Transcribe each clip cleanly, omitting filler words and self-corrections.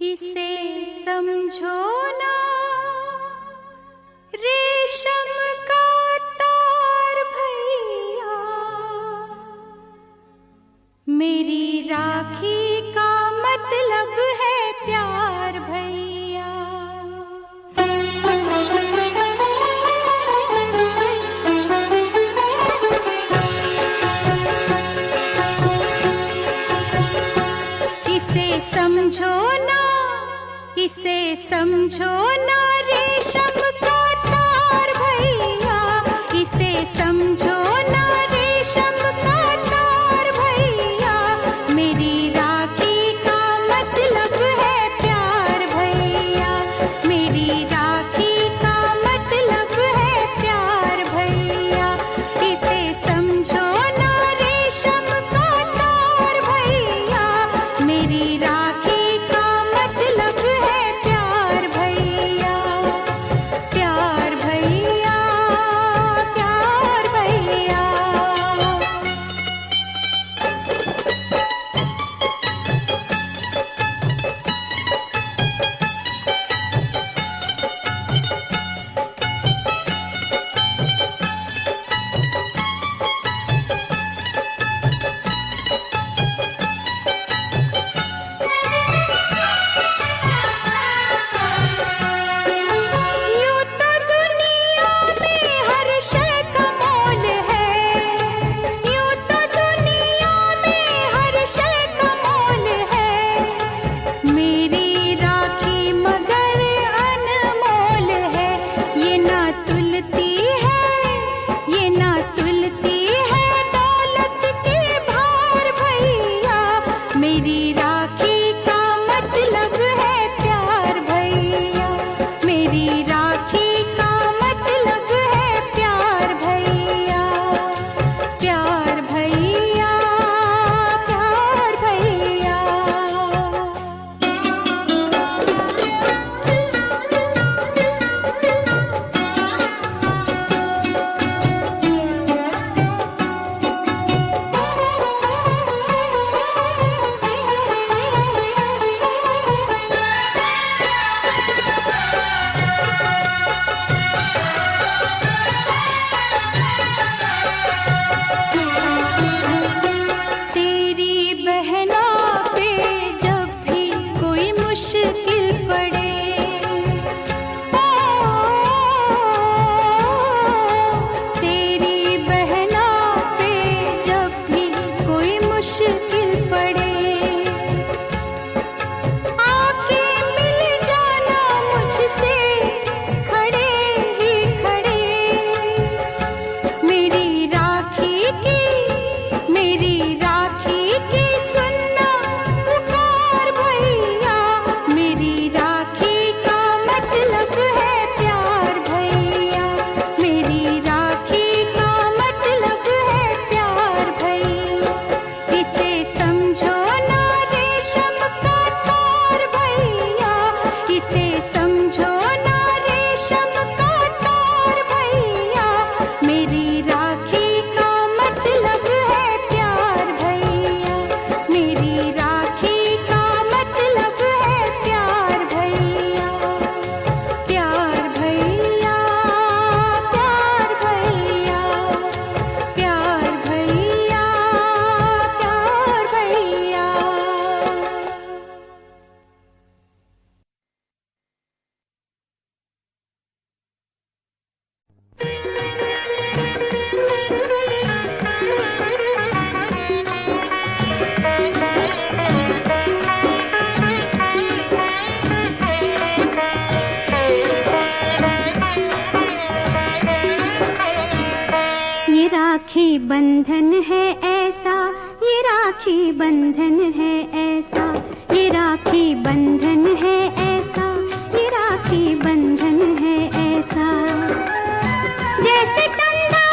इसे समझो ना रेशम का तार भैया, मेरी राखी का मतलब है प्यार भैया। इसे समझो ना, इसे समझो ना रेशम का तार भैया, इसे समझो ना रेशम का तार भैया, मेरी राखी का मतलब है प्यार भैया, मेरी राखी का मतलब है प्यार भैया। इसे समझो ना रेशम का तार भैया, मेरी राखी का मतलब है प्यार भैया, प्यार भैया, प्यार भैया। यूं तो दुनिया में हर शय का मोल है, यूं तो दुनिया में हर शय का मोल है, मेरी राखी मगर अनमोल है। ये ना तुलती है, ये ना तुलती है दौलत के भार भैया, मेरी राखी का मतलब है प्यार भैया, मेरी राखी का मतलब है प्यार भैया, प्यार भैया, प्यार भैया। तेरी बहना पे जब भी कोई मुश्किल पड़े, तेरी बहना पे जब भी कोई मुश्किल पड़े, आके मिल जाना मुझसे खड़े ही खड़े, मेरी राखी की सुनना पुकार भैया, मेरी राखी का मतलब है प्यार भैया, मेरी राखी का मतलब है प्यार भैया। इसे समझो ना रेशम का तार भैया, इसे समझो ना रेशम का तार भैया, मेरी राखी का मतलब है प्यार भैया, मेरी राखी का मतलब है प्यार भैया, प्यार भैया, प्यार भैया, प्यार भैया, प्यार भैया। ये राखी बंधन है ऐसा, ये राखी बंधन है ऐसा, ये राखी बंधन है ऐसा, ये राखी बंधन है ऐसा। जैसे चंदा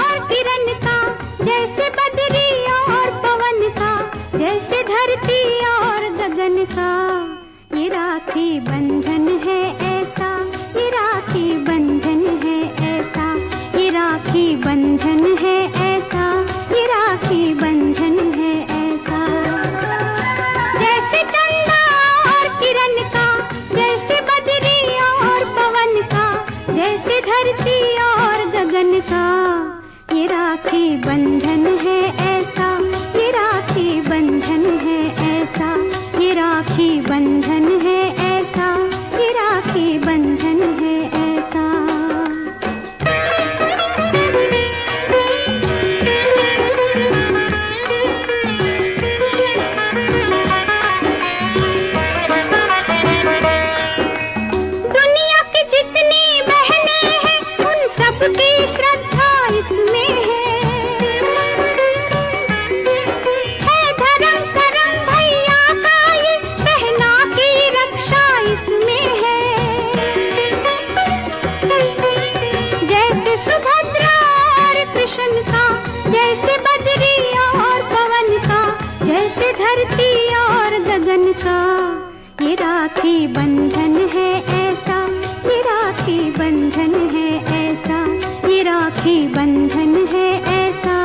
और किरण का, जैसे बदरी और पवन का, जैसे धरती और गगन का, ये राखी बंधन है ऐसा, ये राखी बंधन है ऐसा, ये राखी बंधन है ऐसा, ये राखी बंधन है ऐसा। जैसे चंदा और किरण बंधन है ऐसा, ये राखी बंधन है ऐसा, ये राखी बंधन है ऐसा, ये राखी बंधन है ऐसा। दुनिया की जितनी बहनें हैं उन सबकी श्रद्धा इसमें है धर्म करम भैया का ये बहना की रक्षा इसमें है। जैसे सुभद्रा और कृष्ण का, जैसे बद्री और पवन का, जैसे धरती और गगन का, ये राखी बंधन है ऐसा, ये राखी बंधन है ऐसा, ये राखी बंधन है ऐसा,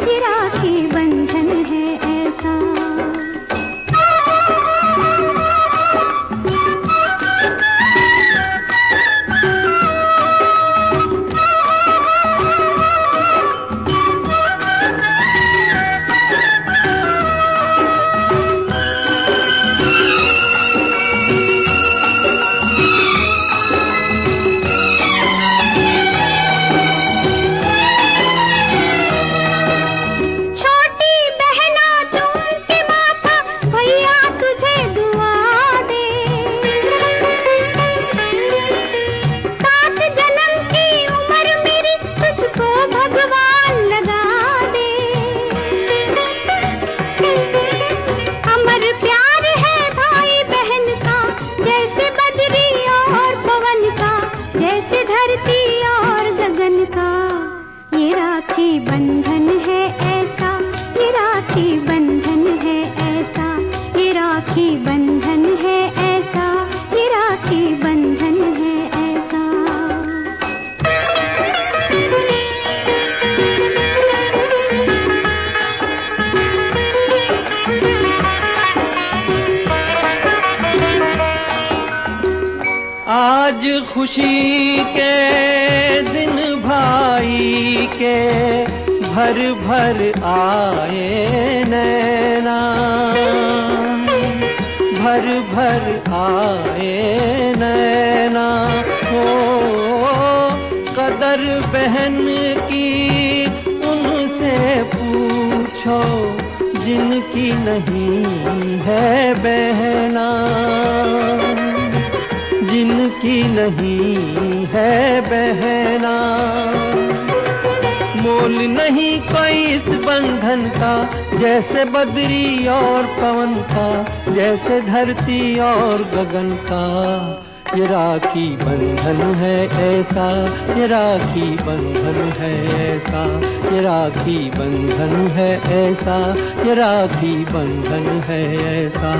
ये राखी बंधन है ऐसा। बंधन है ऐसा, ये राखी बंधन है ऐसा, ये राखी बंधन है ऐसा, ये राखी बंधन है ऐसा। आज खुशी के दिन भाई के भर भर आए नैना, भर भर आए नैना। हो कदर बहन की उनसे पूछो जिनकी नहीं है बहना, जिनकी नहीं है बहना। मोल नहीं कोई इस बंधन का, जैसे बद्री और पवन का, जैसे धरती और गगन का। ये राखी बंधन है ऐसा, ये राखी बंधन है ऐसा, ये राखी बंधन है ऐसा, ये राखी बंधन है ऐसा।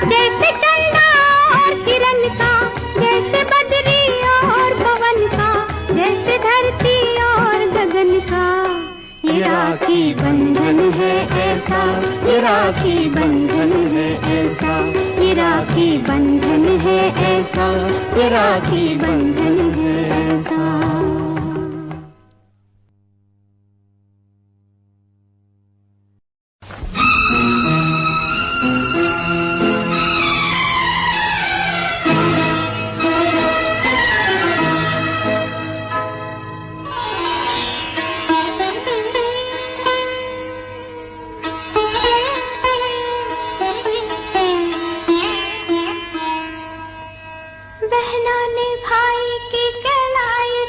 जैसे चंदा और किरण का, जैसे बद्री और पवन का, जैसे धरती और गगन का। ये राखी बंधन है ऐसा, ये राखी बंधन है ऐसा, ये राखी बंधन है ऐसा, ये राखी बंधन है ऐसा। बहनों ने भाई की कहलाई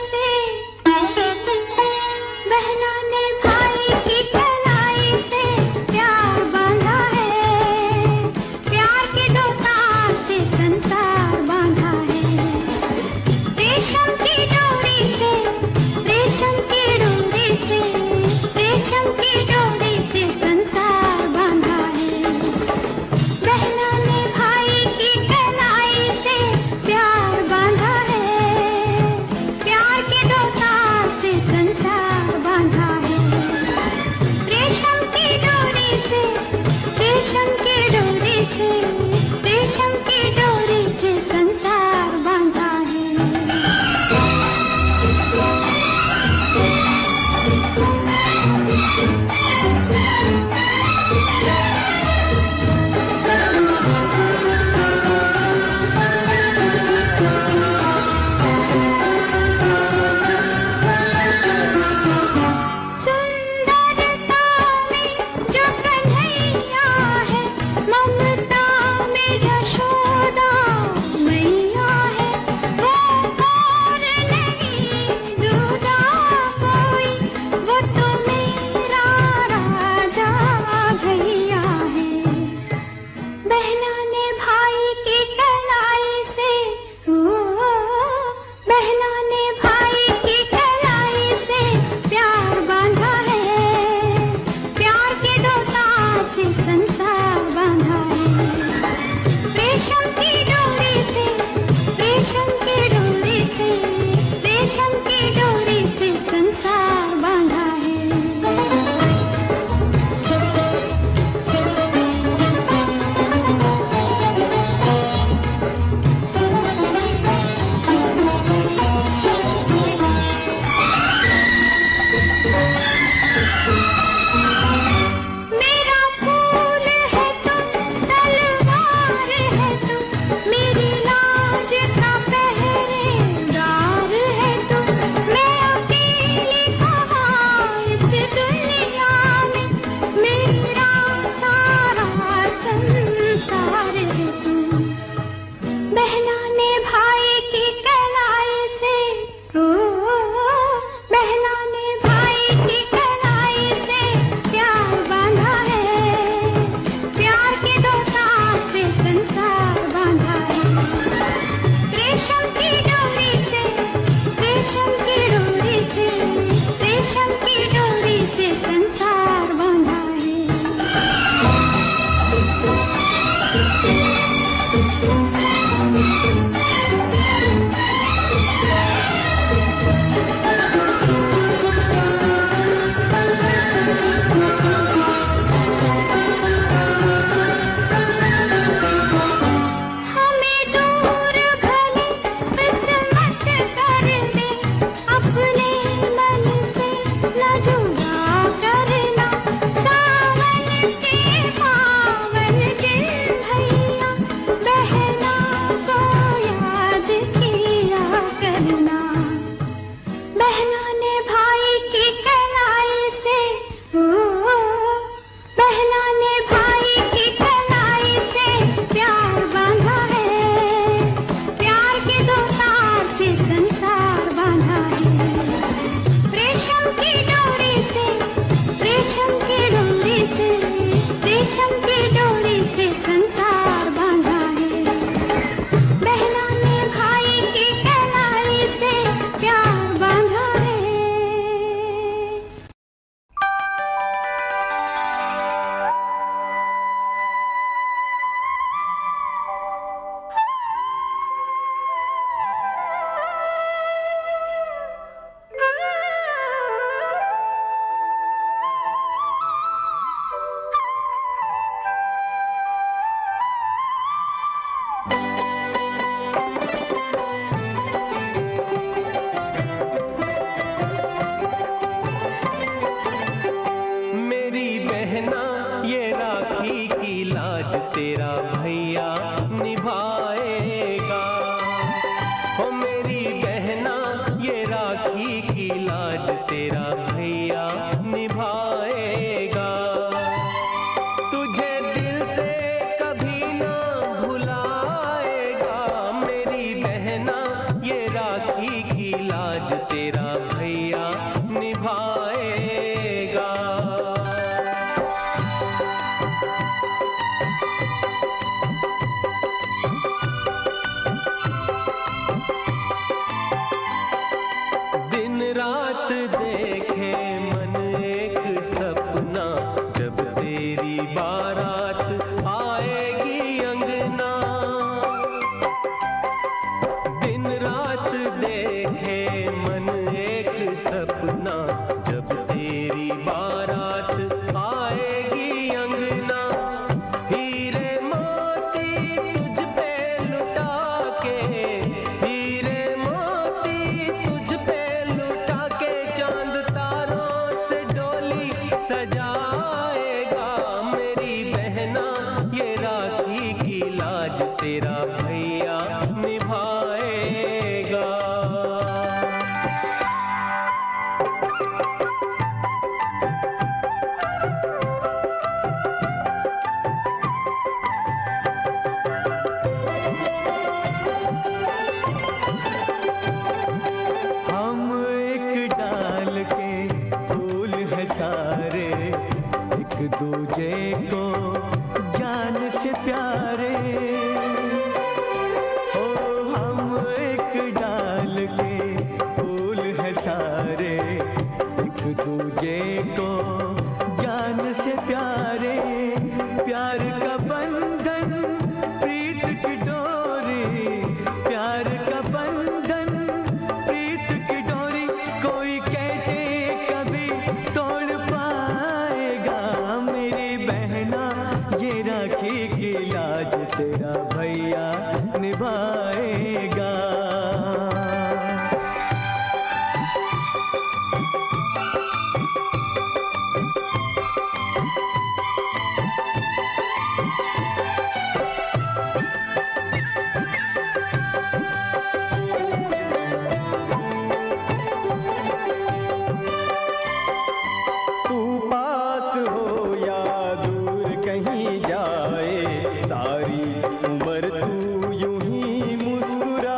जाए सारी उम्र तू यूं ही मुस्कुरा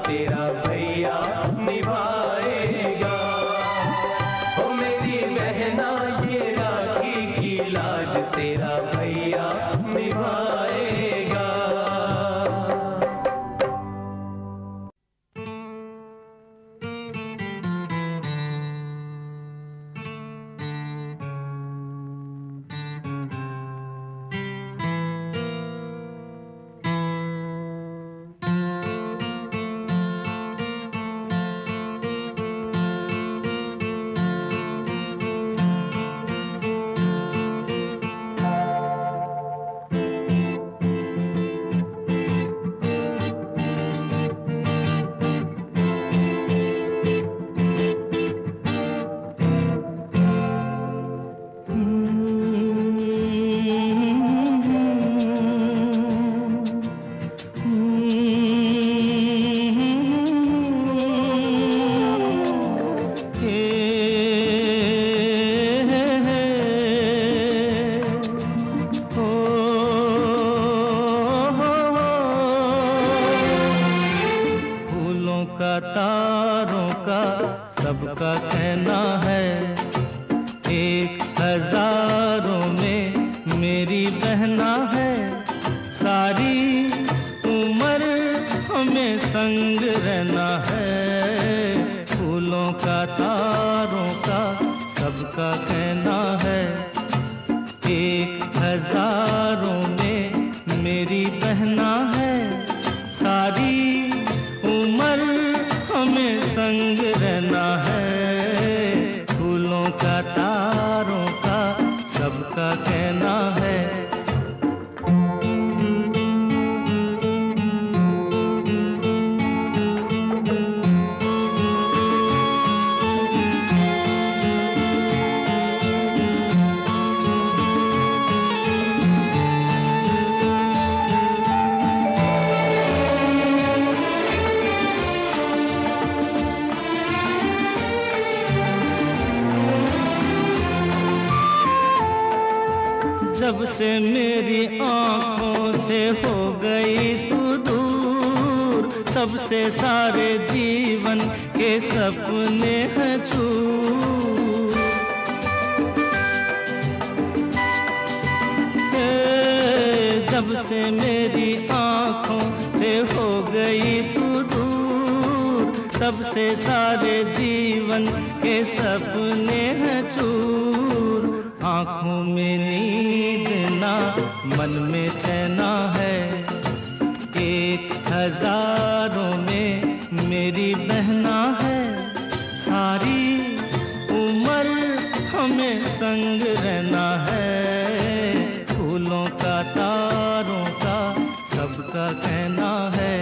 तेरा भैया निभाएगा। ओ मेरी बहना ये राखी की लाज तेरा भैया निभाएगा। तारों का सबका कहना है, 1000 में मेरी बहना है। सारी उम्र हमें संग रहना है। फूलों का तारों का सबका कहना है, 1000 में मेरी बहना है। सारी उम्र हमें संग रहना है। फूलों का तारों का सबका कहना है। जब से मेरी आँखों से हो गई तू दूर, सबसे सारे जीवन के सपने हैं चूर। जब से मेरी आँखों से हो गई तू दूर, सबसे सारे जीवन के सपने हैं चूर। आँखों में नींद ना मन में चैना है, 1000 में मेरी बहना है। सारी उम्र हमें संग रहना है। फूलों का तारों का सबका कहना है।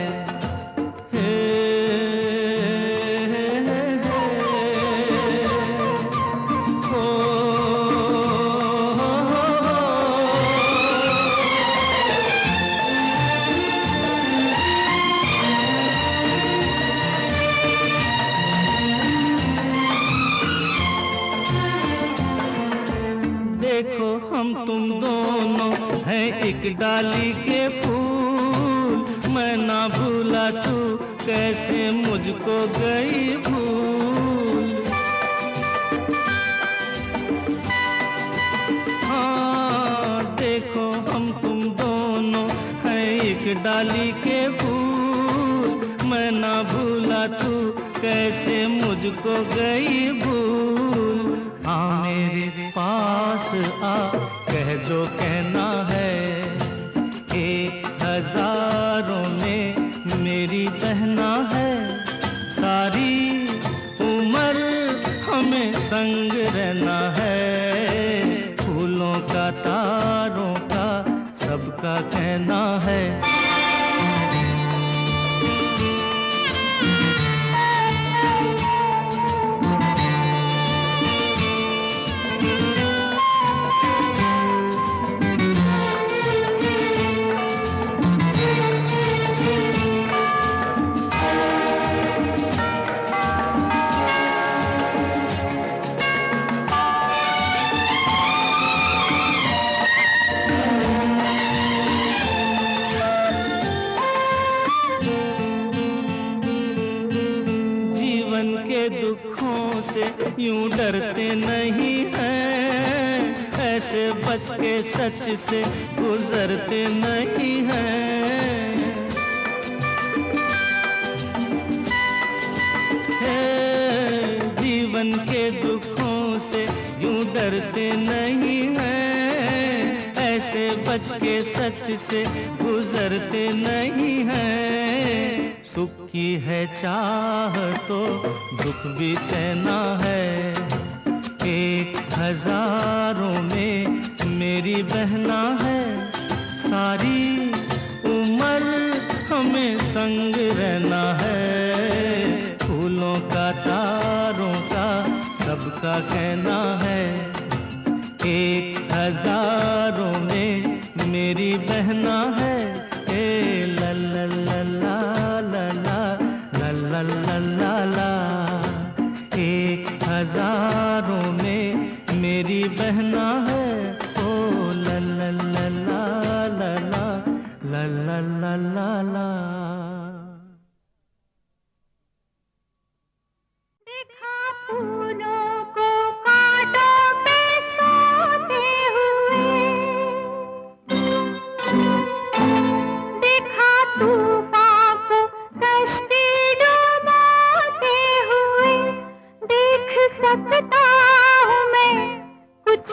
देखो हम तुम दोनों हैं एक डाली के फूल, मैं ना भूला तू कैसे मुझको गई भूल। हाँ देखो हम तुम दोनों हैं एक डाली के फूल, मैं ना भूला तू कैसे मुझको गई भूल। हाँ मेरे पास आ कह जो कहना है, 1000 में मेरी बहना है। सारी उम्र हमें संग रहना है। फूलों का तारों का सबका कहना है। यूं डरते नहीं हैं, ऐसे बच के सच से गुजरते नहीं हैं। जीवन के दुखों से यूं डरते नहीं हैं, ऐसे बच के सच से गुजरते नहीं हैं। सुख की है चाह तो दुख भी सहना है, एक हजारों में मेरी बहना है। सारी उम्र हमें संग रहना है, फूलों का तारों का सबका कहना है। एक हजारों में मेरी बहना है। ए ला ला ला ला ला ला ला ला ला ला। एक हजारों में मेरी बहना है। ओ ला ला ला ला ला ला ला ला ला ला। देखा फूलों को कांटों पे सोते हुए, देखा तूफान को कश्ती डुबाते हुए। देख सकता हूँ मैं कुछ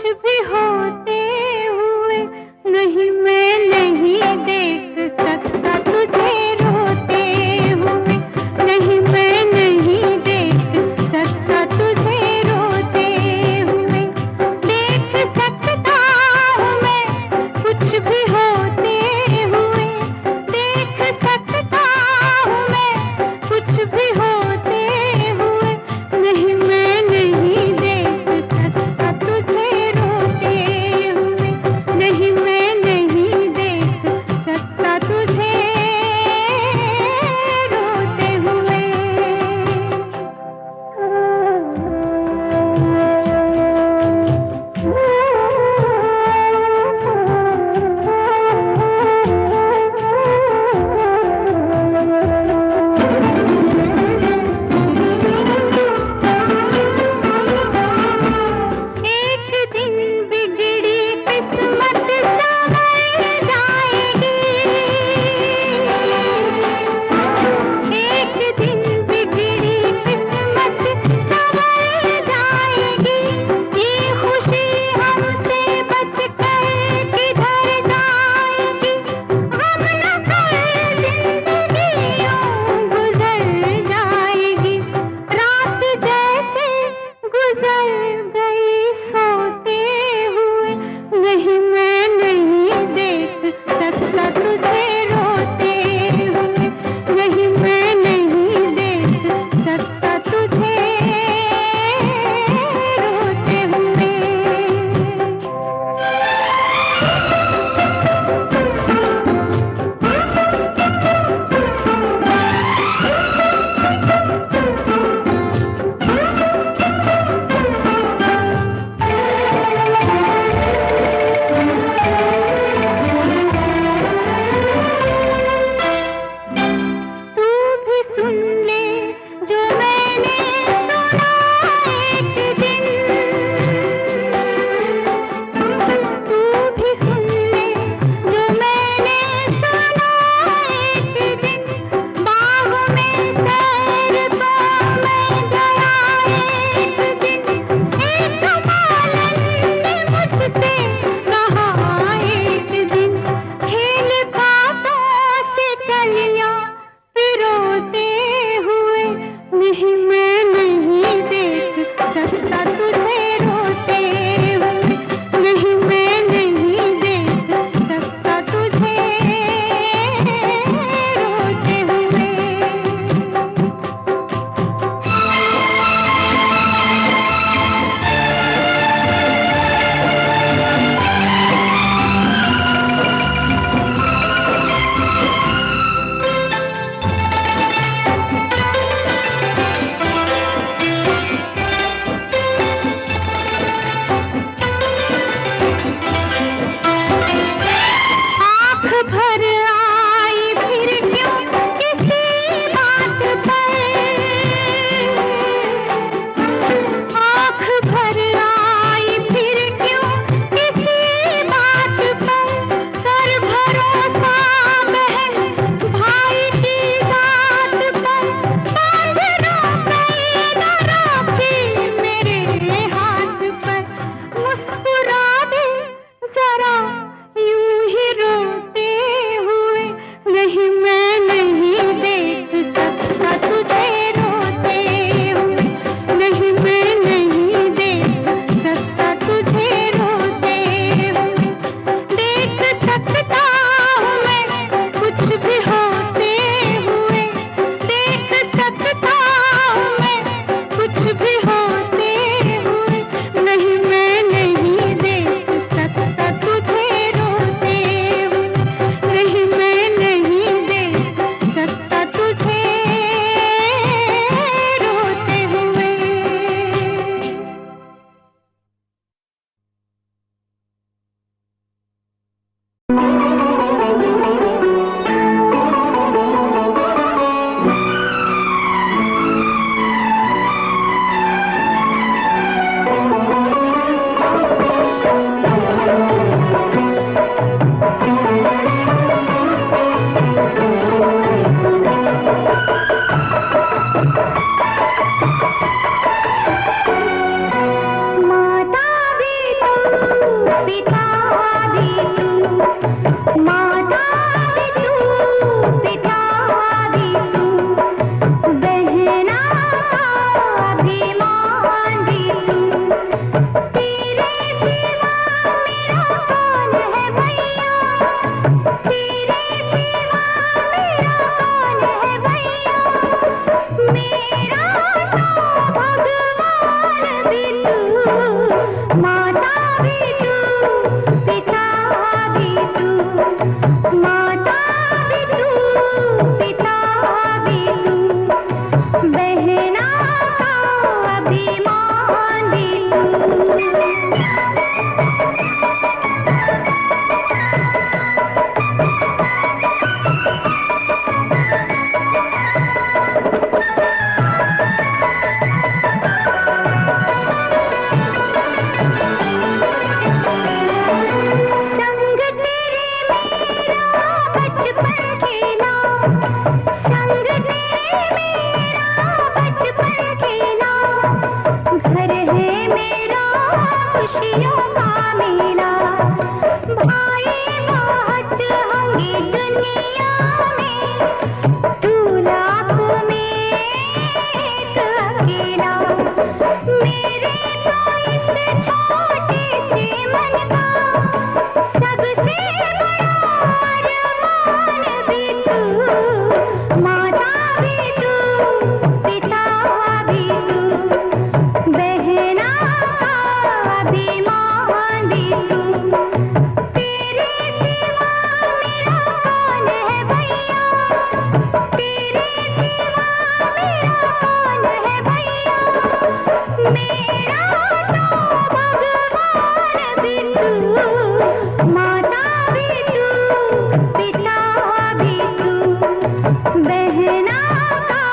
बहना का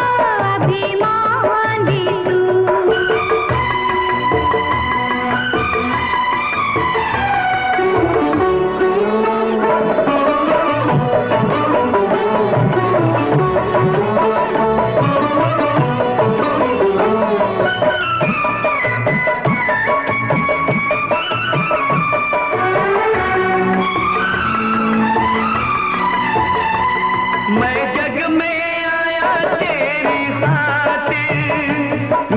अभिमान भी तू। मैं जग में आया तेरी खातिर,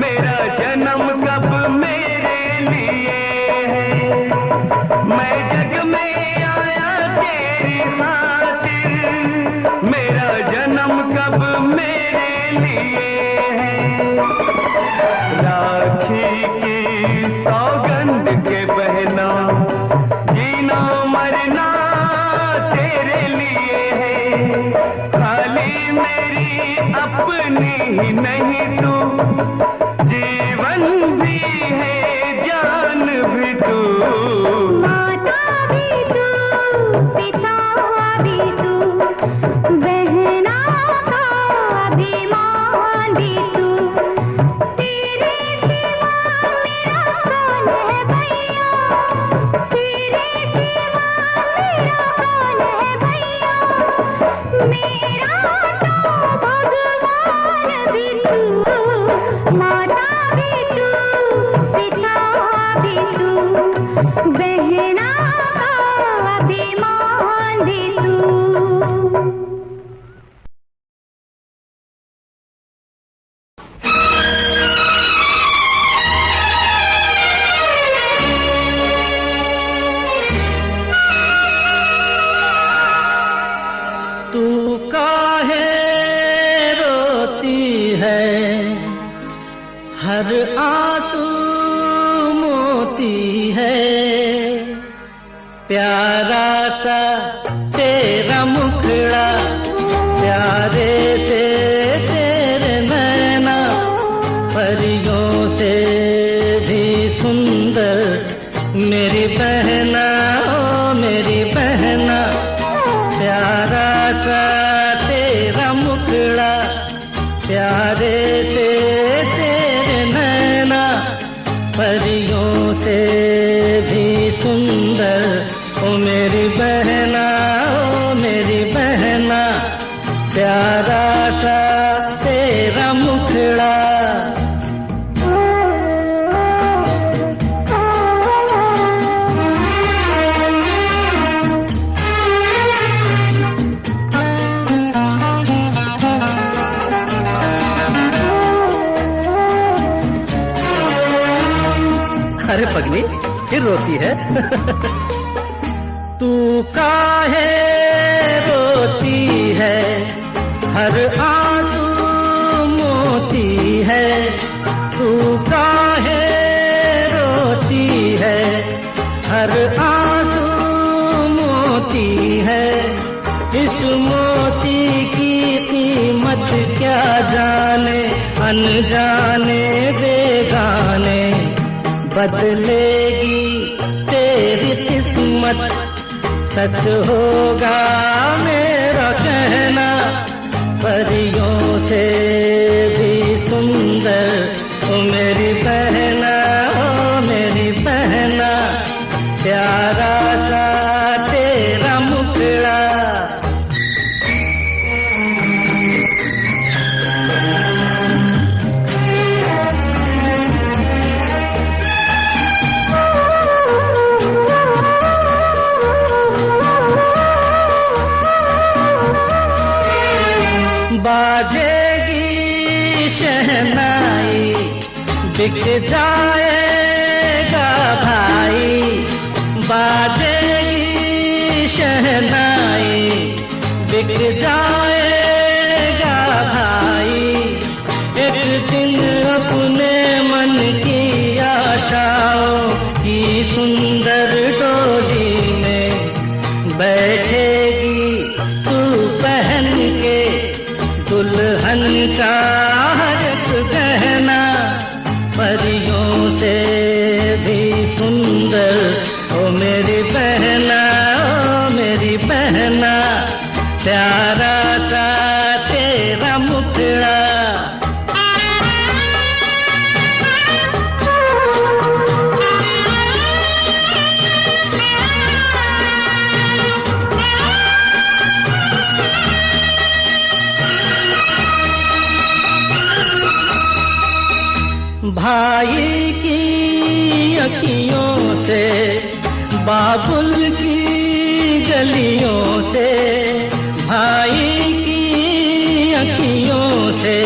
मेरा जन्म कब मेरे लिए है। मैं जग में आया तेरी खातिर, मेरा जन्म कब मेरे लिए है। राखी की सौगंध के बहना, जीना मरना तेरे लिए है। खाली मेरी अपनी ही नहीं तू, जीवन भी है जान भी तू। माता भी तू, पिता भी तू, बहना का अभिमान भी तू। तेरे सिवा मेरा कौन है भैया, तेरे सिवा मेरा कौन है भैया। मेरा तो भगवान भी तू, माता भी तू, पिता भी तू, बहना का अभिमान भी तू। तू काहे रोती है, हर आंसू मोती है। प्यारा सा तेरा मुखड़ा, प्यारे से तेरे नैना, परियों से भी सुंदर मेरी बहना, ओ मेरी बहना। प्यारा सा तेरा मुखड़ा, प्यारे से तेरे नैना, परियों से भी सुंदर ओ मेरी बहना, ओ मेरी बहना। प्यारा सा तेरा मुखड़ा। अरे पगली फिर रोती है। तू काहे रोती है, हर आंसू मोती है। तू काहे रोती है, हर आंसू मोती है। इस मोती की कीमत क्या जाने, अनजाने बेगाने। बदलेगी तेरी किस्मत, सच होगा मेरा कहना। परियों से भी सुंदर ओ मेरी बहना, ओ मेरी बहना। प्यारा सा तेरा मुखड़ा। बाजेगी शहनाई, बिक जाएगा भाई। बाजेगी शहनाई, बिक जाएगा भाई। एक दिन अपने मन की आशाओं की सुंदर डोली में बैठेगी तू पहन के दुल्हन का हर एक गहना। परियों से भी सुंदर ओ मेरी बहना, ओ मेरी बहना। प्यारा सा तेरा मुखड़ा। भाई की अखियों से, बाबुल की गलियों से, भाई की अखियों से,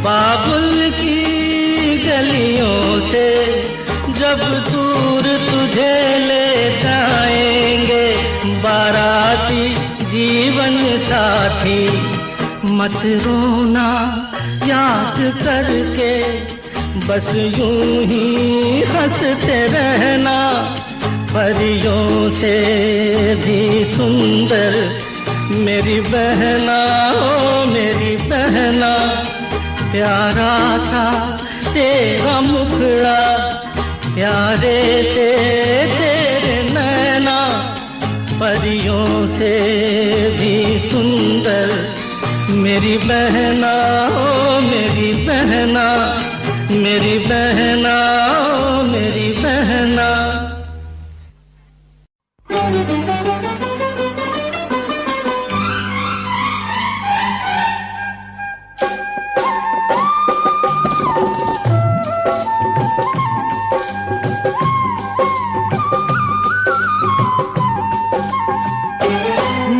बाबुल की गलियों से, जब दूर तुझे ले जाएंगे बाराती जीवन साथी। मत रोना याद करके, बस यूं ही हंसते रहना। परियों से भी सुंदर मेरी बहना, ओ मेरी बहना। प्यारा सा तेरा मुखड़ा, प्यारे से तेरे नैना। परियों से भी सुंदर मेरी बहना, ओ मेरी बहना, मेरी बहना, ओ मेरी बहना।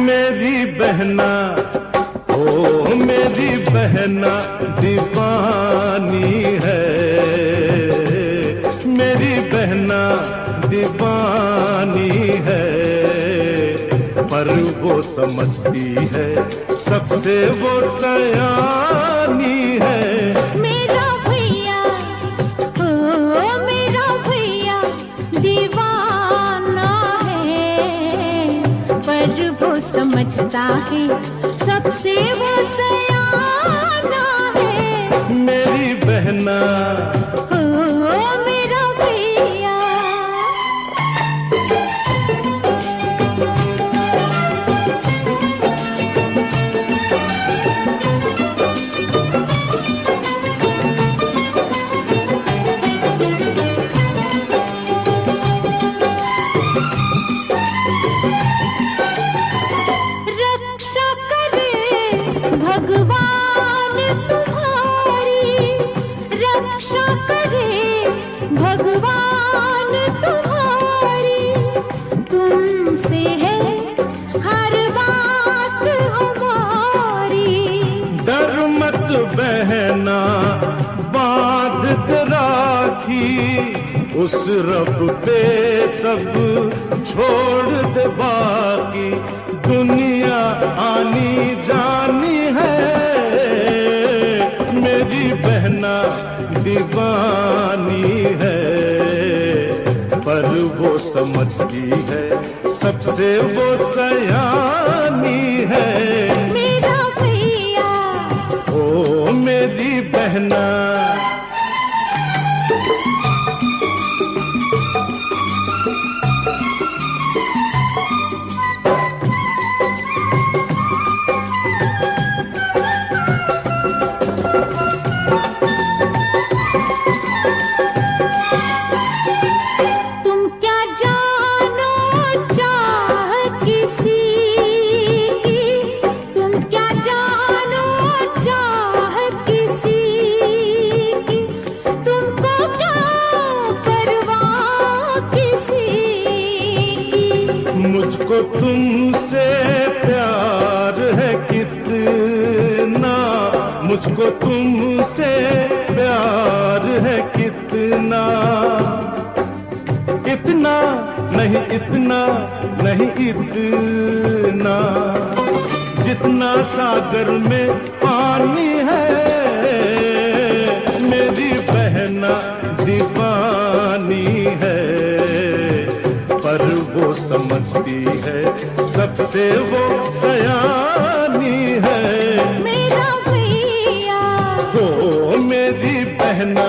मेरी बहना, ओ मेरी बहना दीवानी है। मेरी बहना दीवानी है, पर वो समझती है सबसे वो सयानी है। मेरा भैया, ओ मेरा भैया दीवाना है, पर वो समझता है सबसे वो सयाना है। मेरी बहना, ओ मेरा भैया। रक्षा करे भगवान तुम्हारी, रक्षा करे भगवान तुम्हारी। तुमसे है हर बात हमारी। डर मत बहना बांध राखी, उस रब पे सब छोड़ दे बाकी। दुनिया आनी जानी है, मेरी बहना दीवानी है, पर वो समझती है सबसे वो सयानी है। मेरा भैया, ओ मेरी बहना, तुम क्या जानो चाह किसी की, तुम क्या जानो चाह किसी की। तुमको क्या परवाह किसी की। मुझको तुमसे प्यार है कितना, मुझको तुमसे प्यार है कितना। इतना नहीं, इतना नहीं, इतना जितना सागर में पानी है। मेरी बहना दीवानी है, पर वो समझती है सबसे वो सयानी है। मेरा भैया, ओ मेरी बहना,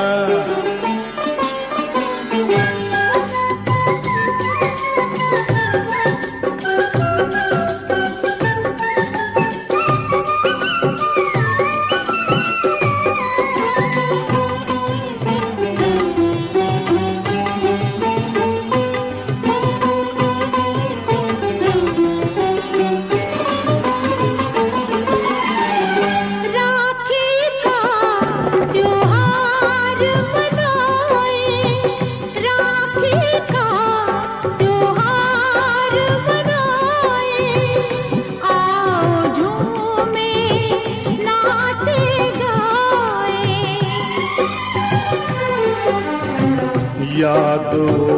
याद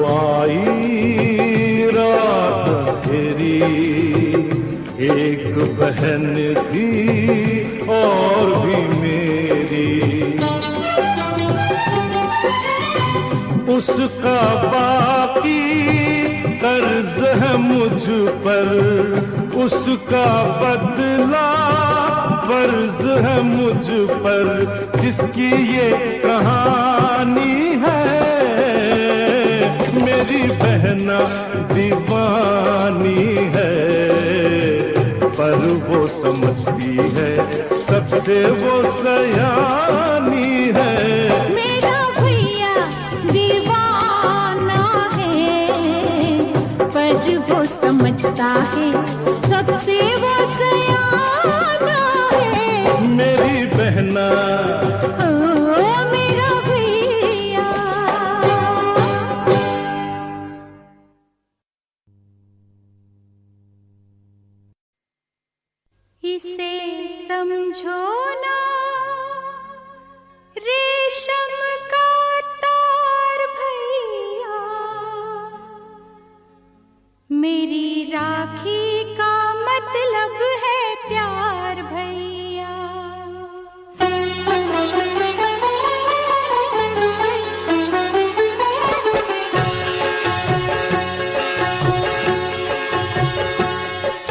आई रात अंधेरी, एक बहन थी और भी मेरी। उसका बाकी कर्ज है मुझ पर, उसका बदला फर्ज है मुझ पर, जिसकी ये कहानी है। मेरी बहना दीवानी है, पर वो समझती है सबसे वो सयानी है। मेरा भैया दीवाना है, पर वो समझता है सबसे वो सयाना है। मेरी बहना मेरा भैया। इसे समझो ना रेशम का तार भैया, मेरी राखी का मतलब है प्यार भैया।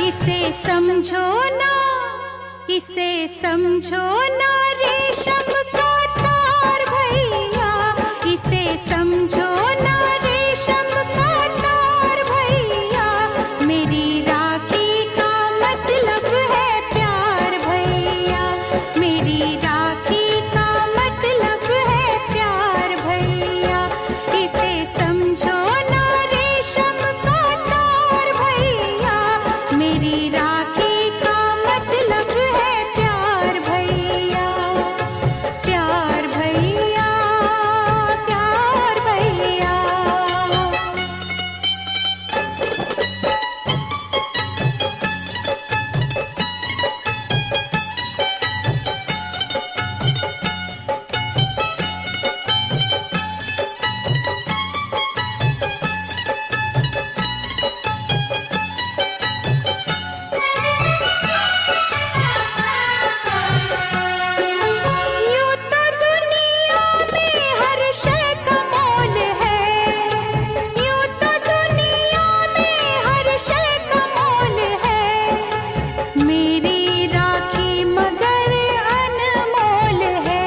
इसे समझो ना, इसे समझो ना रेशम का तार भैया, इसे समझो ना रेशम का तार भैया, मेरी राखी का मतलब है प्यार भैया, मेरी राखी का मतलब है प्यार भैया। इसे समझो ना रेशम का तार भैया, मेरी राखी का मतलब है प्यार भैया, प्यार भैया, प्यार भैया। यूं तो दुनिया में हर शय का मोल है, यूं तो दुनिया में हर शय का मोल है, मेरी राखी मगर अनमोल है,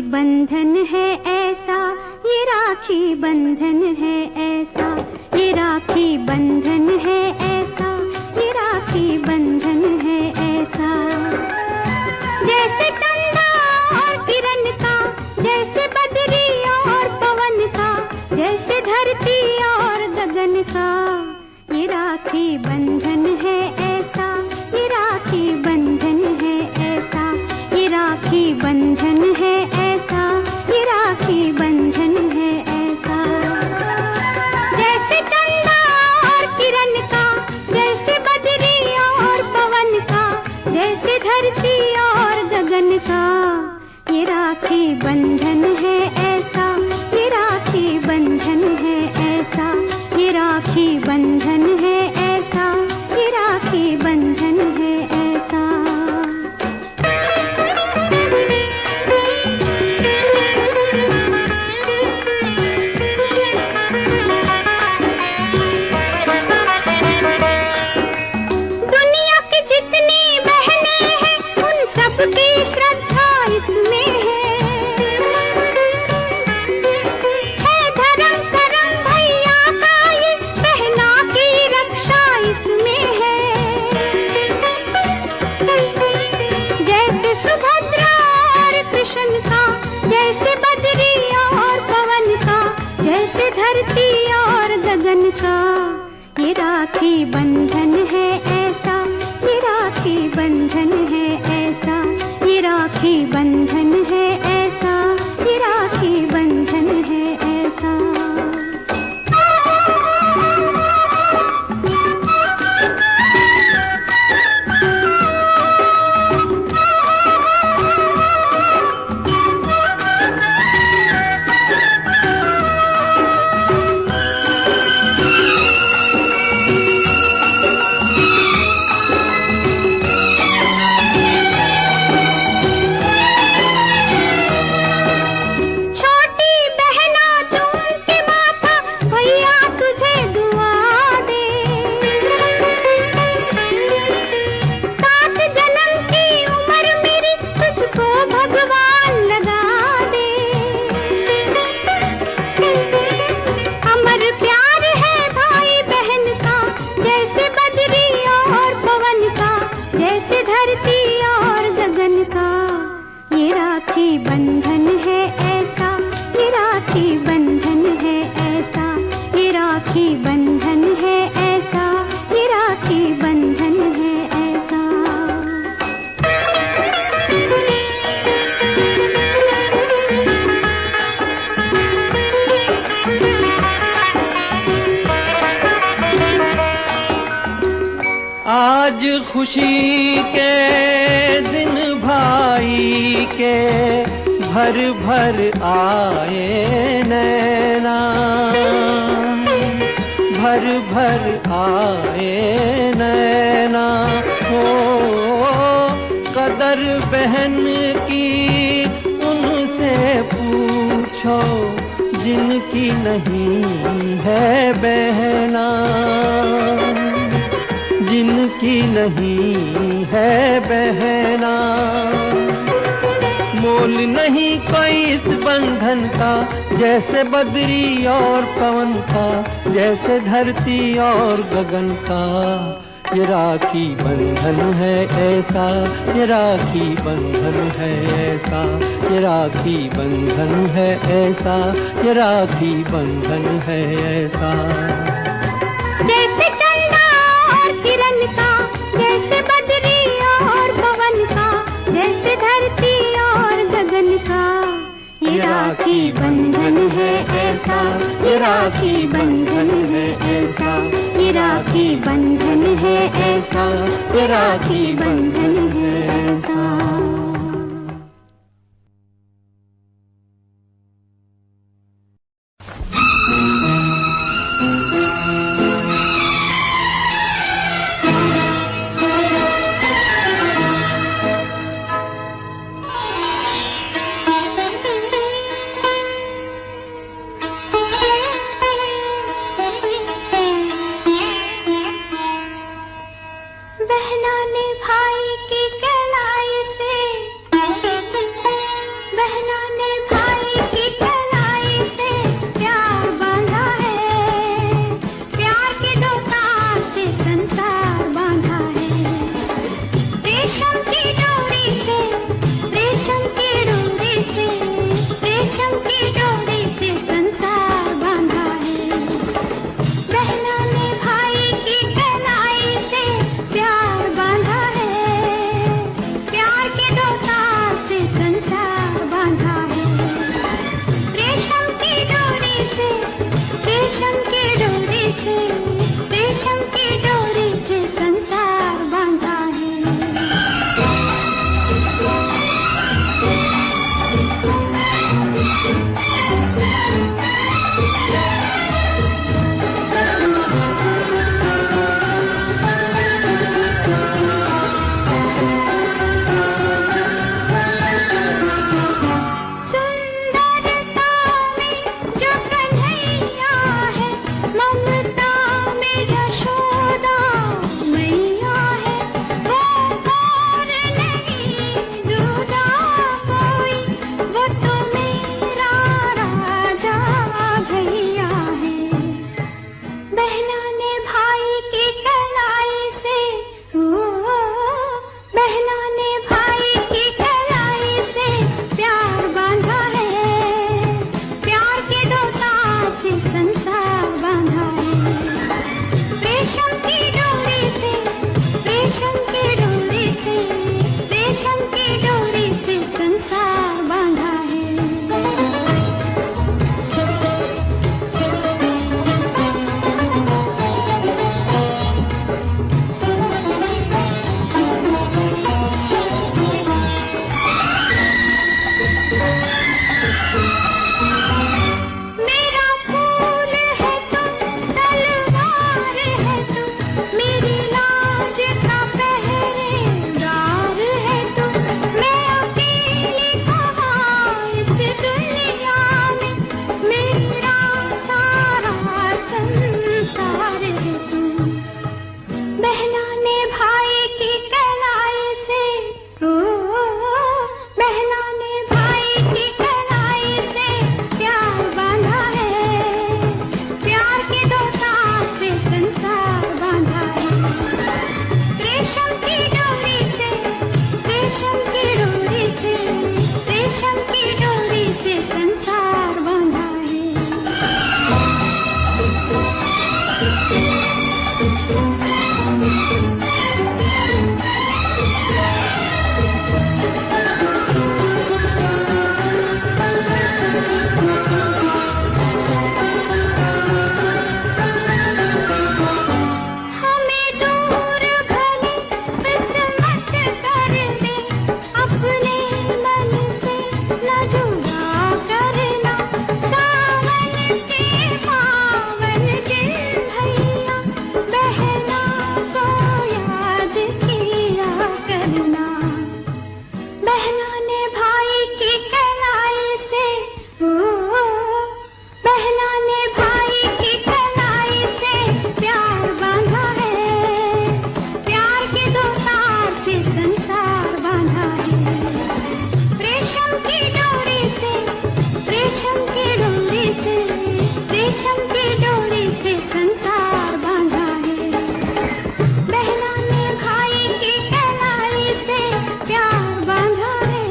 बंधन है ऐसा, ये राखी बंधन है ऐसा, ये राखी बंधन है ऐसा, ये राखी बंधन है ऐसा। जैसे चंदा और किरण का, जैसे बदरी और पवन का, जैसे धरती और गगन का, ये राखी बंधन है ऐसा, ये राखी बंधन है ऐसा, ये राखी बंधन है ऐसा, ये राखी बंधन है ऐसा। जैसे चंदा और किरण का, जैसे बदरी और पवन का, जैसे धरती और गगन का, ये राखी बंधन है ऐसा, ये राखी बंधन है ऐसा, ये राखी बंधन है ऐसा, ये राखी बंधन है ऐसा। दुनिया की जितनी बहनें हैं, उन सबकी श्रद्धा इसमें है। धर्म करम भैया का ये, बहना की रक्षा इसमें है। जैसे सुभद्रा और कृष्ण का, जैसे बदरी और पवन का, जैसे धरती और गगन का, ये राखी बंधन है ऐसा, ये राखी बंधन है ऐसा, ये राखी बंधन है ऐसा, ये राखी बंधन है ऐसा। बंधन है ऐसा, ये राखी बंधन है ऐसा, ये राखी बंधन है ऐसा, ये राखी बंधन है ऐसा। आज खुशी के दिन भाई के भर भर आए नैना, भर भर आए नैना। हो कदर बहन की उनसे पूछो, जिनकी नहीं है बहना, जिनकी नहीं है बहना। मोल नहीं कोई इस बंधन का, जैसे बदरी और पवन का, जैसे धरती और गगन का। ये राखी बंधन है ऐसा, ये राखी बंधन है ऐसा, ये राखी बंधन है ऐसा, ये राखी बंधन है ऐसा। जैसे चंदा और किरण का, जैसे बदरी और पवन का, जैसे धरती और गगन का। ये राखी बंधन है ऐसा, ये राखी बंधन है ऐसा, ये राखी बंधन है ऐसा, ये राखी बंधन है ऐसा। बहना ने भाई की कहलाई से, बहना ने रेशम की डोरी से, रेशम की डोरी से संसार बंधा है। हमें दूर भले किस्मत कर दे, अपने मन से न जुदा करना। सावन के पावन दिन भैया, बहना को याद किया करना। बहना ने भाई की कलाई से, बहना ने भाई की कलाई से प्यार बांधा है। प्यार के दो तार से संसार बांधा है। रेशम की डोरी से, रेशम की डोरी से, रेशम की डोरी से संसार बांधा है। बहना ने भाई की कलाई से प्यार बांधा है।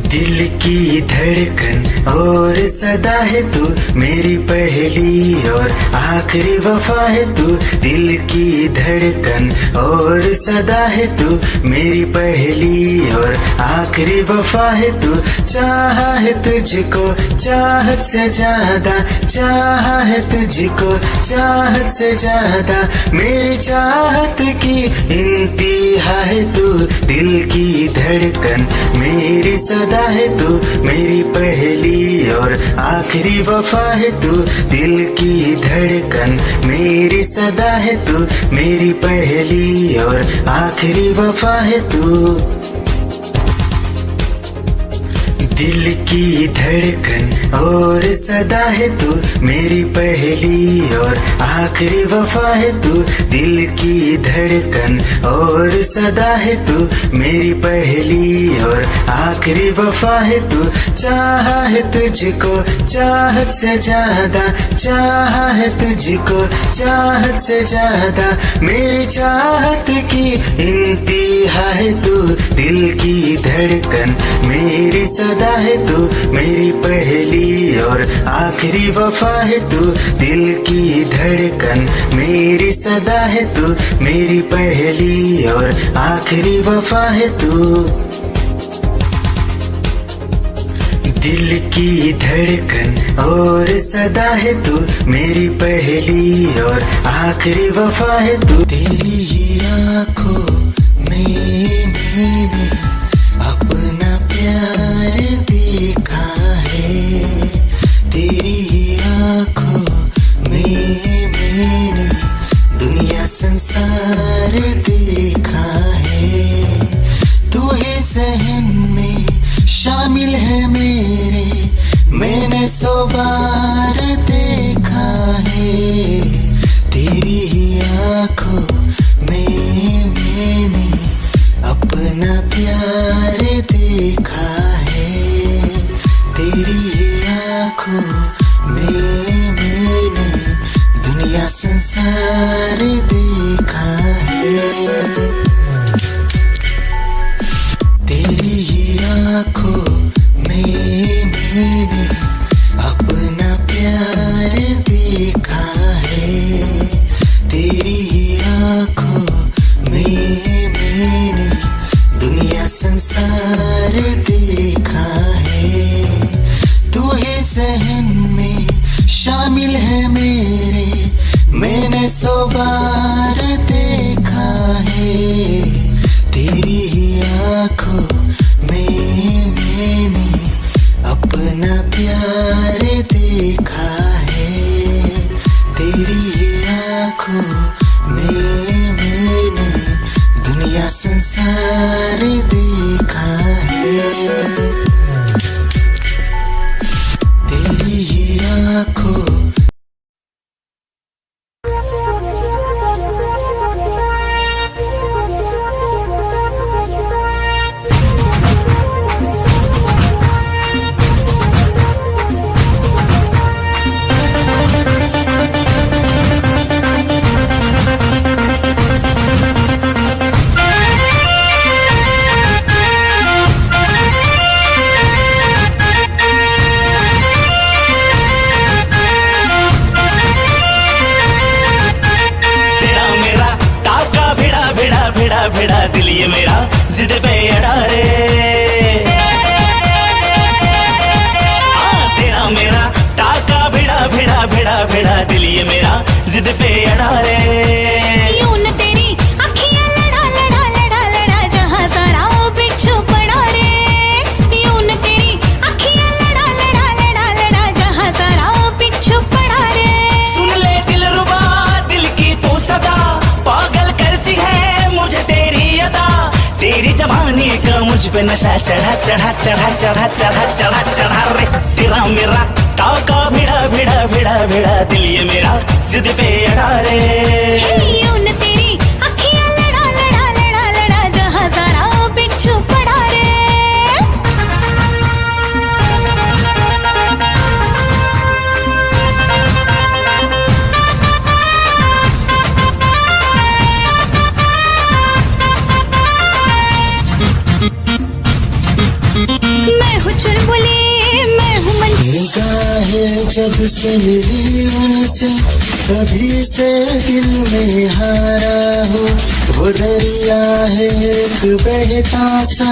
दिल की धड़कन और सदा है तू, मेरी पहली और आखिरी वफा है तू। दिल की धड़कन और सदा है तू, मेरी पहली और आखिरी वफा है तू। चाहा है तुझको चाहत से ज्यादा, चाहा है तुझको चाहत से ज्यादा। मेरी चाहत की इंतहा है तू, दिल की धड़कन मेरी सदा है तू, मेरी पहली और आखिरी वफा है तू। दिल की धड़कन मेरी सदा है तू, मेरी पहली और आखिरी वफा है तू। दिल की धड़कन और सदा है तू, मेरी पहली और आखिरी वफा है तू। दिल की धड़कन और सदा है तू, मेरी पहली और आखिरी वफा है तू। चाहा है तुझको चाहत से ज्यादा, चाहा है तुझको चाहत से ज्यादा। मेरी चाहत की इंतहा है तू, दिल की धड़कन मेरी सदा है तू, मेरी पहली और आखिरी वफा है तू। दिल की धड़कन मेरी सदा है तू, मेरी पहली और आखिरी वफा है तू। दिल की धड़कन और सदा है तू, मेरी पहली और आखिरी वफा है तू। तेरी ही आँखों में मैंने अपना प्यार देखा है। तेरी आँखों में मैंने दुनिया संसार देखा है। तू ही ज़हन में शामिल है मेरे, मैंने 100 बार देखा है। तेरी आँखों में मैंने अपना प्यार देखा है। तेरी आँखों में मैंने दुनिया संसार देखा है। तेरी आँखों में मैंने अपना प्यार देखा है। तेरी आँखों में मैंने दुनिया संसार देखा है। तू ही ज़हन में शामिल है मेरे, मैंने 100 बार देखा है। तेरी आँखों में मैंने अपना प्यार देखा है। तेरी आँखों में मैंने दुनिया संसार देखा है। तेरी आँखों दिल ये मेरा जिद पे अड़ा रे। तेरा मेरा टाका भिड़ा भिड़ा भिड़ा भिड़ा दिल ये मेरा जिद पे अड़ा रे। यूं न तेरी अखियां लड़ा लड़ा लड़ा लड़ा जहां सारा वो बिच्छू पड़ा रे। यूं न तेरी अखियां लड़ा लड़ा लड़ा लड़ा जहां सारा वो बिच्छू पड़ा रे। सुन ले दिलरुबा दिल की तू सदा पागल करती है मुझे तेरी अदा। तेरी जवानी का मुझ पे नशा चढ़ा चढ़ा चढ़ा चढ़ा चढ़ा चढ़ा चढ़ा रे। तेरा मेरा टाका भिड़ा भिड़ा भिड़ा भिड़ा दिल ये मेरा जिद पे अड़ा रे। यूं न तेरी अखियां लड़ा लड़ा लड़ा लड़ा जहां सारा वो बिच्छू पड़ा रे। मैं हूँ चुलबुली मैं हूँ मन। निगाहें जब से मिली उनसे कभी से दिल में हारा हूँ। वो दरिया है एक बहता सा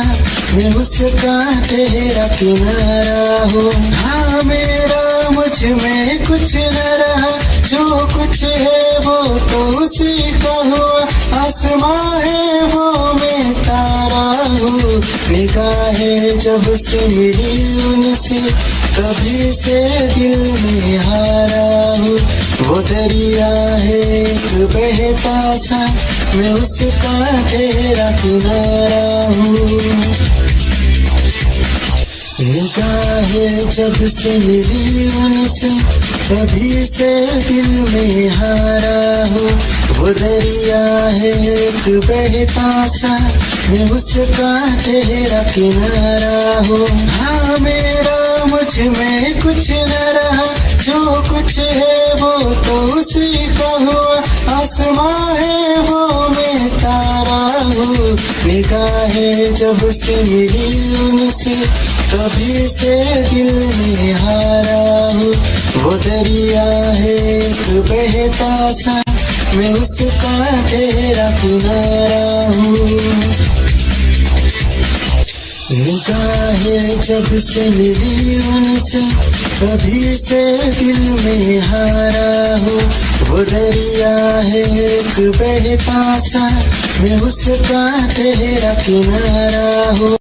मैं उसका ठहरा किनारा हूँ। हाँ मेरा मुझ में कुछ न रहा जो कुछ है वो तो उसी का हुआ। आसमां है वो मैं तारा हूँ। निगाहें जब से मिली उनसे कभी से दिल में हारा हूँ। वो दरिया है एक बहता सा मैं उसका ठहरा किनारा हूँ। निगाहें जब से मिली उनसे कभी से दिल में हारा हूँ। वो दरिया है एक बहता सा मैं उसका ठहरा किनारा हूँ। हाँ मेरा मुझ में कुछ न रहा जो कुछ है वो तो उसी का हुआ। आसमां है वो मैं तारा हूँ। निगाहें जब से मिली उनसे कभी से दिल में हारा हूँ। वो दरिया है एक बहता सा मैं उसका ठहरा किनारा हूँ। निगाहें जब से मिली उनसे कभी से दिल में हारा हूँ। वो दरिया है एक बहता सा मैं उसका ठहरा किनारा हूँ।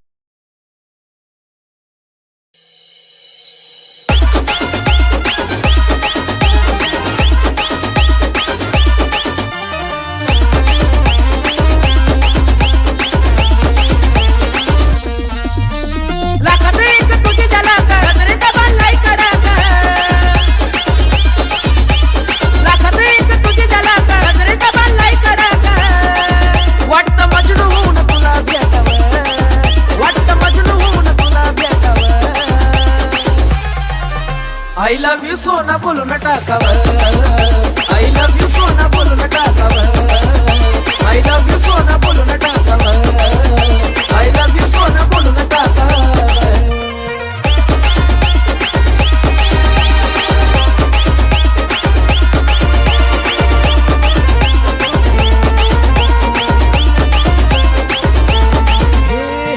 I love you सोना बोलो न टाकावर। I love you सोना बोलो न टाकावर। I love you सोना बोलो न टाकावर। I love you सोना बोलो न टाकावर।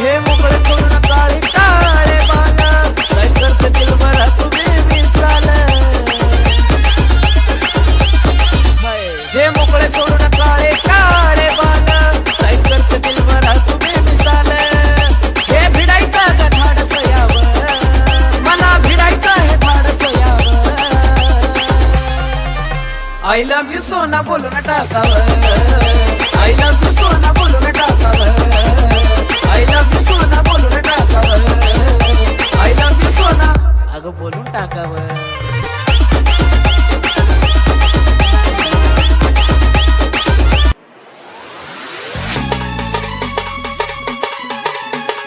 हे मोकळे सोना काळे काळे बाला काय करते दिल भरा तुम्ही मिसाल। हे मोकळे सोना काळे काळे बाला काय करते दिल भरा तुम्ही मिसाल। हे भिडायचा का धाडस यावर मला भिडायचा हे धाडस यावर। I love you सोना बोलो न टाकावर। I love you सोना बोलो न टाकावर। I love you सोना बोलो न टाकावर। I love you सोना अगं बोलून टाकावर।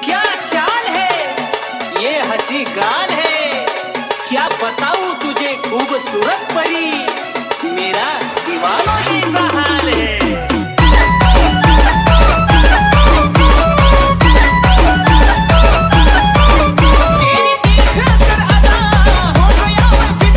क्या चाल है ये हंसी गाल है क्या बताऊं तुझे खूबसूरत परी मेरा दीवानों जैसा हाल है। तेरी देखकर अदा हो गया मैं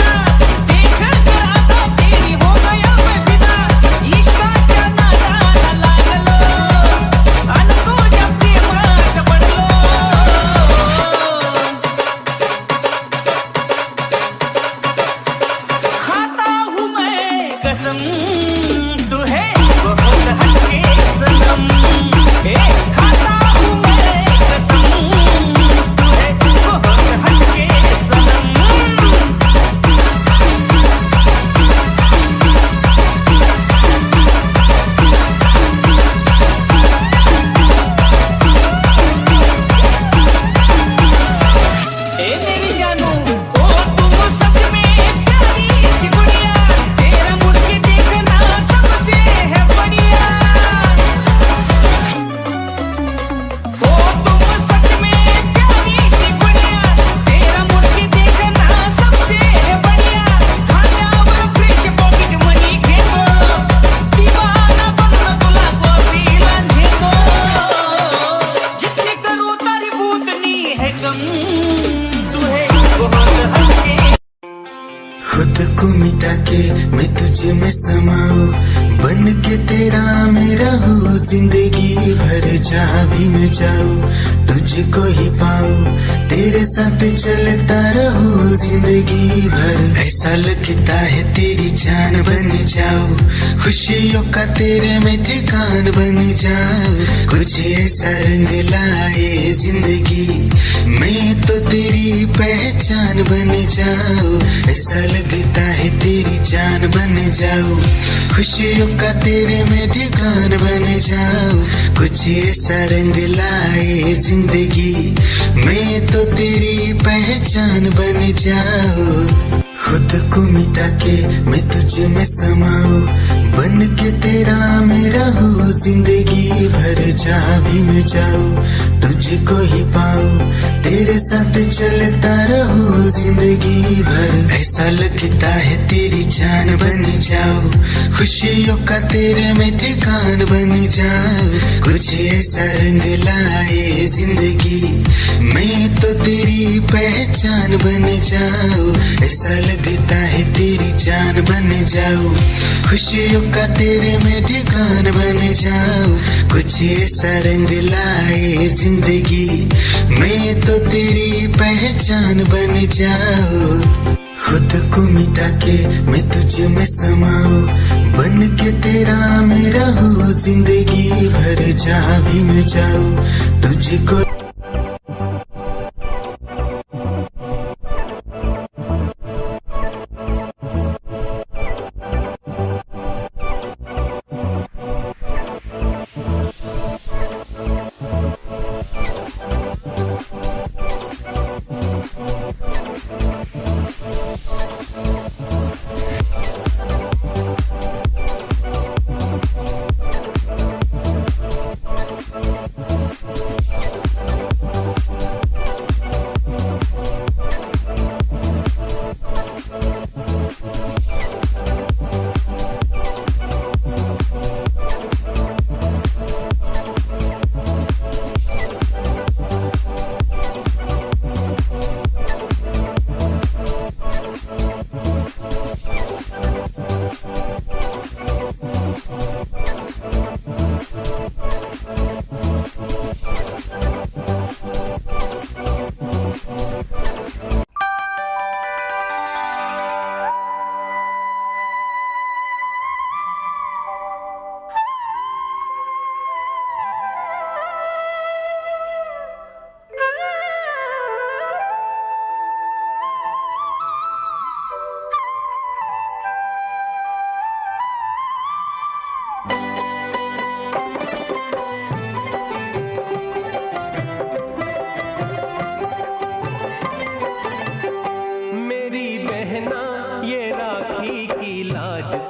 के तेरा मैं रहूं जिंदगी भर, जहाँ भी मैं जाऊं तुझको ही पाऊं, तेरे साथ चलता रहूं जिंदगी भर। ऐसा लगता है तेरी जान बन जाऊं, खुशियों का तेरे में ठिकान बन जाऊं, कुछ ऐसा रंग लाए जिंदगी, मैं तो तेरी पहचान बन जाऊं। ऐसा लगता है तेरी जान बन जाऊं, खुशियों का तेरे में ठिकान बन जाऊं, कुछ ऐसा रंग लाए जिंदगी, मैं तो तेरी पहचान बन जाऊं। खुद को मिटा के मैं तुझ में समाऊं, बन के तेरा मैं रहूं जिंदगी भर, जहाँ भी मैं जाऊं तुझको ही पाऊं, तेरे साथ चलता रहूं जिंदगी भर। ऐसा लगता है तेरी जान बन जाऊं, खुशियों का तेरे में ठिकान बन जाऊं, कुछ ऐसा रंग लाए जिंदगी, मैं तो तेरी पहचान बन जाऊं। ऐसा लगता है तेरी जान बन जाऊं, खुशियों का तेरे में ठिकान बन जाऊं, कुछ ऐसा रंग लाए जिंदगी, मैं तो तेरी पहचान बन जाऊं। खुद को मिटा के मैं तुझ में समाऊं, बन के तेरा मैं रहूं जिंदगी भर, जहाँ भी मैं जाऊं तुझको।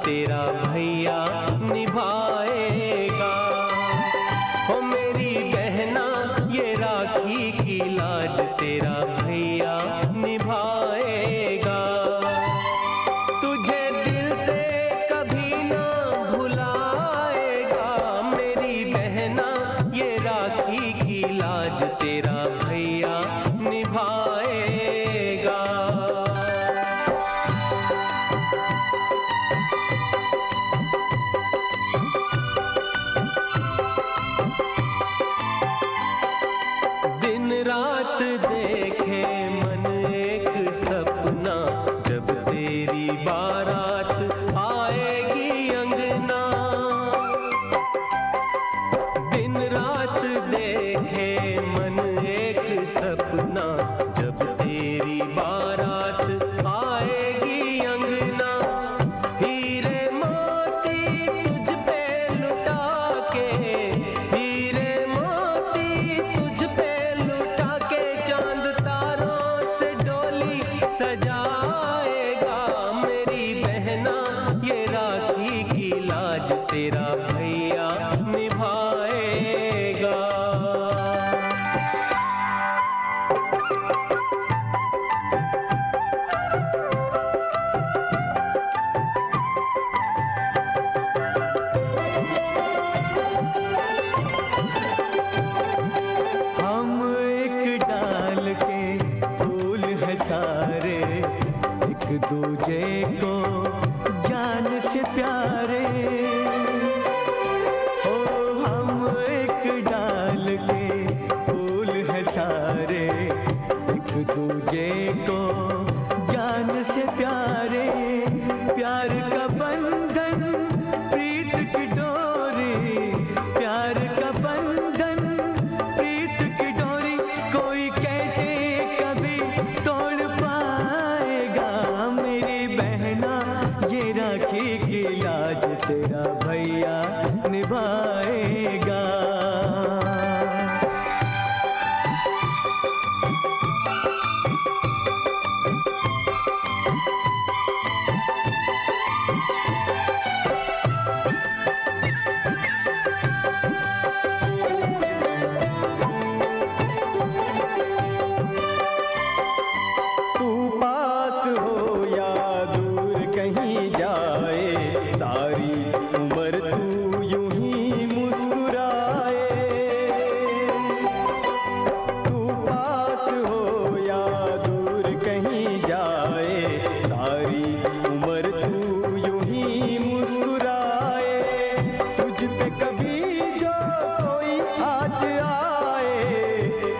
तेरा भैया निभाएगा। ओ मेरी बहना ये राखी की लाज तेरा भैया निभाएगा। तुझे दिल से कभी ना भुलाएगा। मेरी बहना ये राखी की लाज तेरा भैया निभाएगा। रात देखे मन एक सपना, जब तेरी बारात आएगी अंगना। दिन रात देखे मन एक सपना, जब तेरी बारात आएगी अंगना। हीरे मोती तुझ पे लुटा के, हीरे मोती तुझ पे सजाएगा। मेरी बहना ये राखी की लाज तेरा भैया निभाएगा। हम एक डाल के फूल है सारे, एक दूजे को जान से प्यारे। तुझे को जान से प्यारे, प्यार का बंधन प्रीत की डोरी, प्यार का बंधन प्रीत की डोरी, कोई कैसे कभी तोड़ पाएगा। मेरी बहना ये राखी की लाज तेरा भैया निभाएगा। सारी उम्र तू यूं ही मुस्कुराए, तू पास हो या दूर कहीं जाए, सारी उम्र तू यूं ही मुस्कुराए। तुझ पे कभी जो कोई आँच आए,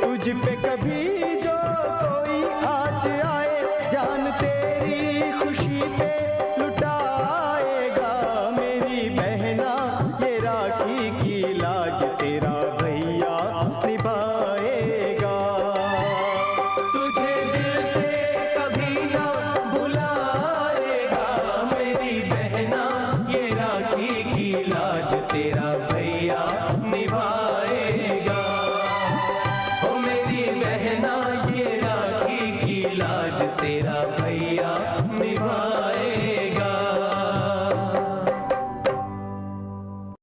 तुझ पे कभी जो कोई आँच आए, जान तेरी खुशी पे लुटाएगा। मेरी बहना ये राखी की लाज तेरा भैया निभाएगा। तुझे दिल से कभी ना भुलाएगा। मेरी बहना ये राखी की लाज तेरा भैया निभाएगा। ओ मेरी बहना ये राखी की लाज तेरा